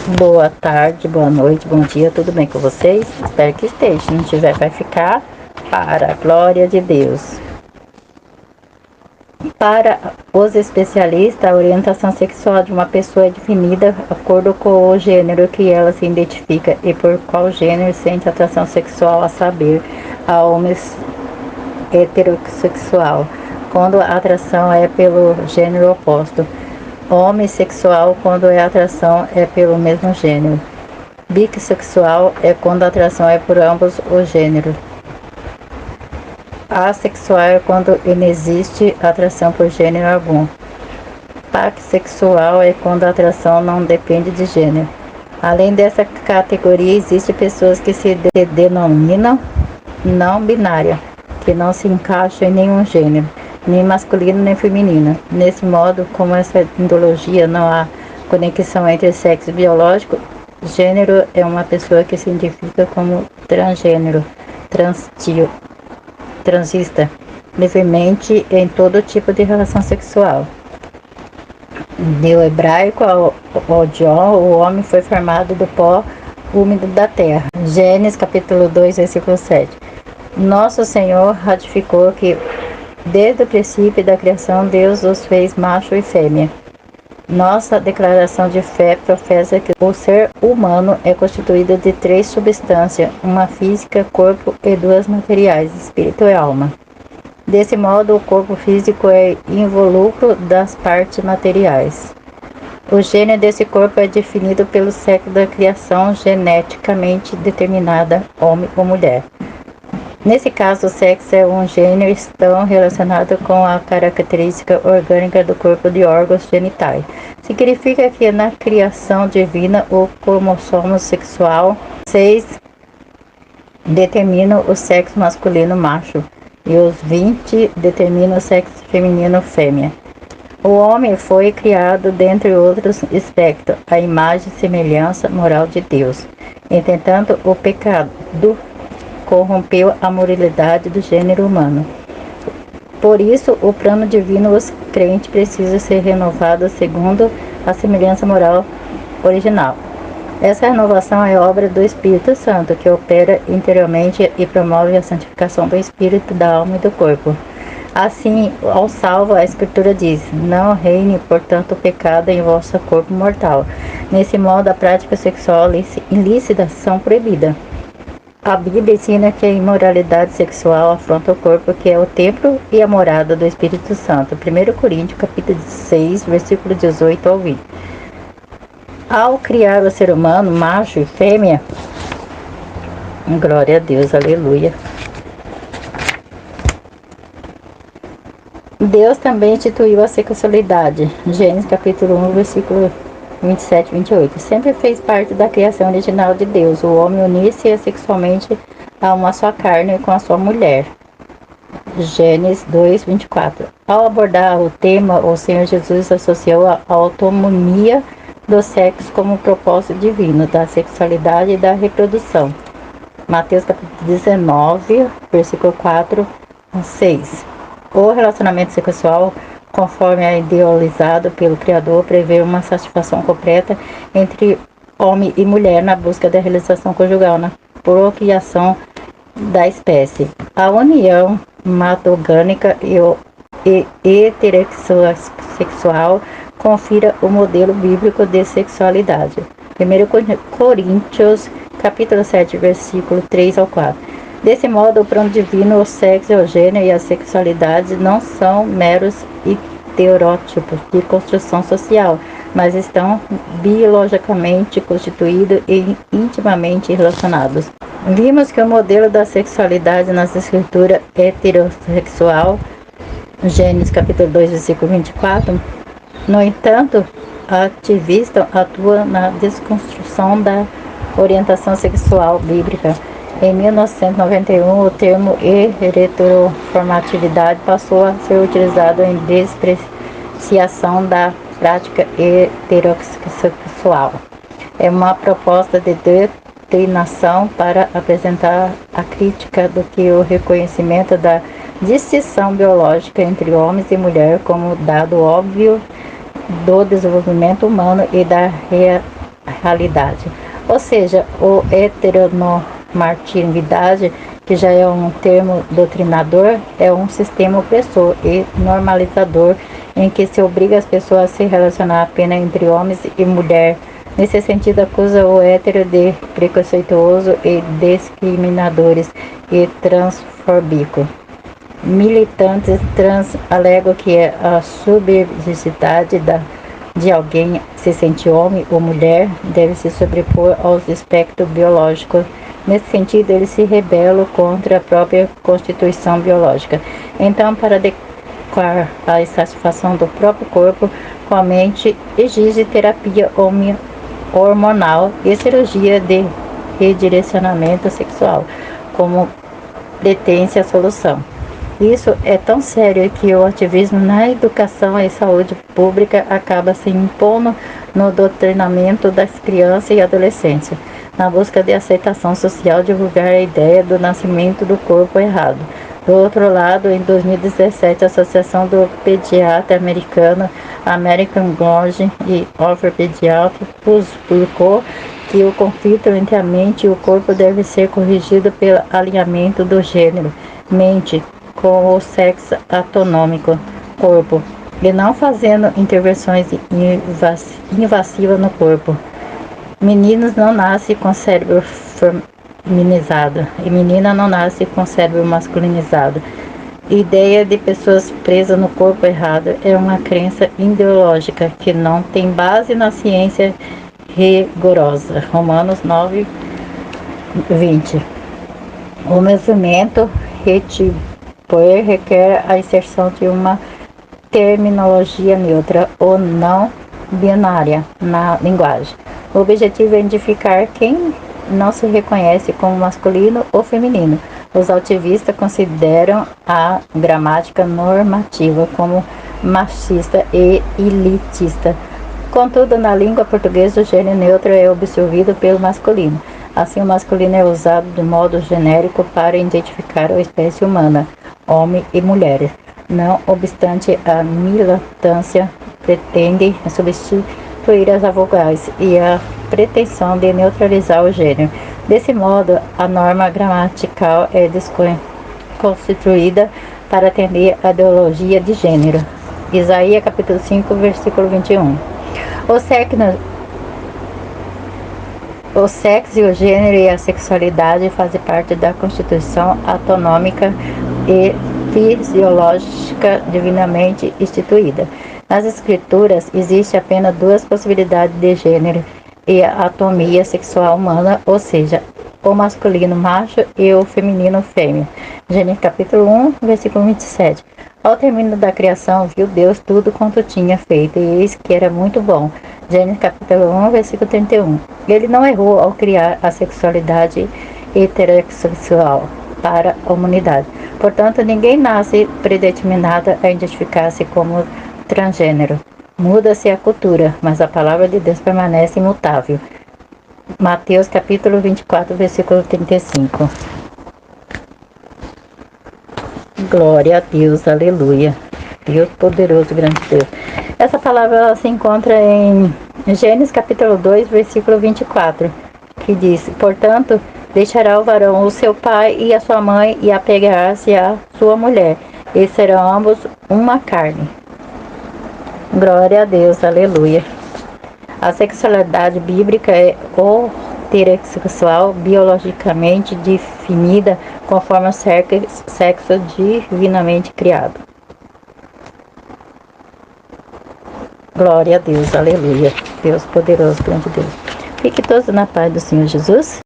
Boa tarde, boa noite, bom dia, tudo bem com vocês? Espero que esteja, se não tiver vai ficar para a glória de Deus. Para os especialistas, a orientação sexual de uma pessoa é definida de acordo com o gênero que ela se identifica e por qual gênero sente atração sexual, a saber, a homem heterossexual, quando a atração é pelo gênero oposto. Homossexual, quando a atração é pelo mesmo gênero. Bissexual é quando a atração é por ambos os gêneros. Assexual é quando não existe atração por gênero algum. Pansexual é quando a atração não depende de gênero. Além dessa categoria, existem pessoas que se denominam não binária, que não se encaixam em nenhum gênero, nem masculino nem feminino. Nesse modo, como essa ideologia não há conexão entre sexo biológico, gênero é uma pessoa que se identifica como transgênero, transista, livremente em todo tipo de relação sexual. No hebraico, Odion, o homem foi formado do pó úmido da terra. Gênesis capítulo 2, versículo 7. Nosso Senhor ratificou que desde o princípio da criação Deus os fez macho e fêmea. Nossa declaração de fé professa que o ser humano é constituído de 3 substâncias, uma física, corpo e 2 materiais, espírito e alma. Desse modo, o corpo físico é involucro das partes materiais. O gênero desse corpo é definido pelo sexo da criação geneticamente determinada, homem ou mulher. Nesse caso, o sexo é um gênero estão relacionado com a característica orgânica do corpo de órgãos genitais. Significa que na criação divina, o cromossomo sexual 6 determina o sexo masculino macho e os 20 determinam o sexo feminino fêmea. O homem foi criado, dentre outros aspectos, a imagem e semelhança moral de Deus. Entretanto, o pecado corrompeu a moralidade do gênero humano. Por isso, o plano divino os crentes precisa ser renovado segundo a semelhança moral original. Essa renovação é obra do Espírito Santo, que opera interiormente e promove a santificação do espírito, da alma e do corpo. Assim, ao salvo, a Escritura diz: não reine, portanto, o pecado em vosso corpo mortal. Nesse modo, a prática sexual ilícita são proibidas. A Bíblia ensina que a imoralidade sexual afronta o corpo, que é o templo e a morada do Espírito Santo. 1 Coríntios, capítulo 6, versículo 18 ao 20. Ao criar o ser humano, macho e fêmea, glória a Deus, aleluia, Deus também instituiu a sexualidade. Gênesis capítulo 1, versículo 27 e 28. Sempre fez parte da criação original de Deus. O homem unir-se sexualmente a uma só carne com a sua mulher. Gênesis 2, 24. Ao abordar o tema, o Senhor Jesus associou a autonomia do sexo como propósito divino, da sexualidade e da reprodução. Mateus capítulo 19, versículo 4 a 6. O relacionamento sexual, conforme é idealizado pelo Criador, prevê uma satisfação completa entre homem e mulher na busca da realização conjugal, na procriação da espécie. A união matogânica e heterossexual confira o modelo bíblico de sexualidade. 1 Coríntios, capítulo 7, versículo 3 ao 4. Desse modo, o plano divino, o sexo, o gênero e a sexualidade não são meros estereótipos de construção social, mas estão biologicamente constituídos e intimamente relacionados. Vimos que o modelo da sexualidade nas escrituras heterossexual, Gênesis capítulo 2, versículo 24, no entanto, ativista atua na desconstrução da orientação sexual bíblica. Em 1991, o termo heteronormatividade passou a ser utilizado em despreciação da prática heterossexual. É uma proposta de doutrinação para apresentar a crítica do que o reconhecimento da distinção biológica entre homens e mulheres como dado óbvio do desenvolvimento humano e da realidade. Ou seja, o heteronormatividade, que já é um termo doutrinador, é um sistema opressor e normalizador em que se obriga as pessoas a se relacionar apenas entre homens e mulher. Nesse sentido, acusa o hétero de preconceituoso e discriminadores e transfóbico. Militantes trans alegam que a subjetividade de alguém se sentir homem ou mulher deve se sobrepor aos aspectos biológicos. Nesse sentido, eles se rebelam contra a própria constituição biológica. Então, para adequar a satisfação do próprio corpo com a mente, exige terapia hormonal e cirurgia de redirecionamento sexual, como pretende a solução. Isso é tão sério que o ativismo na educação e saúde pública acaba se impondo no doutrinamento das crianças e adolescentes, na busca de aceitação social, divulgar a ideia do nascimento do corpo errado. Do outro lado, em 2017, a Associação do Pediatra Americano, American College of Pediatrics, publicou que o conflito entre a mente e o corpo deve ser corrigido pelo alinhamento do gênero, mente, com o sexo autonômico, corpo, e não fazendo intervenções invasivas no corpo. Meninos não nascem com cérebro feminizado e menina não nasce com cérebro masculinizado. A ideia de pessoas presas no corpo errado é uma crença ideológica que não tem base na ciência rigorosa. Romanos 9, 20. O movimento requer a inserção de uma terminologia neutra ou não binária na linguagem. O objetivo é identificar quem não se reconhece como masculino ou feminino. Os ativistas consideram a gramática normativa como machista e elitista. Contudo, na língua portuguesa, o gênero neutro é absorvido pelo masculino. Assim, o masculino é usado de modo genérico para identificar a espécie humana, homem e mulheres. Não obstante, a militância pretende substituir as vogais e a pretensão de neutralizar o gênero. Desse modo, a norma gramatical é desconstruída para atender a ideologia de gênero. Isaías capítulo 5, versículo 21. O sexo e o gênero e a sexualidade fazem parte da constituição autonômica e fisiológica divinamente instituída. Nas escrituras, existe apenas duas possibilidades de gênero e a anatomia sexual humana, ou seja, o masculino macho e o feminino fêmea. Gênesis capítulo 1, versículo 27. Ao término da criação, viu Deus tudo quanto tinha feito, e eis que era muito bom. Gênesis capítulo 1, versículo 31. Ele não errou ao criar a sexualidade heterossexual para a humanidade. Portanto, ninguém nasce predeterminado a identificar-se como transgênero. Muda-se a cultura, mas a palavra de Deus permanece imutável. Mateus capítulo 24, versículo 35. Glória a Deus, aleluia. Deus poderoso, grande Deus. Essa palavra ela se encontra em Gênesis capítulo 2, versículo 24, que diz: portanto, deixará o varão o seu pai e a sua mãe e apegar-se à sua mulher, e serão ambos uma carne. Glória a Deus, aleluia. A sexualidade bíblica é heterossexual, biologicamente definida conforme o sexo divinamente criado. Glória a Deus, aleluia. Deus poderoso, grande Deus. Fique todos na paz do Senhor Jesus.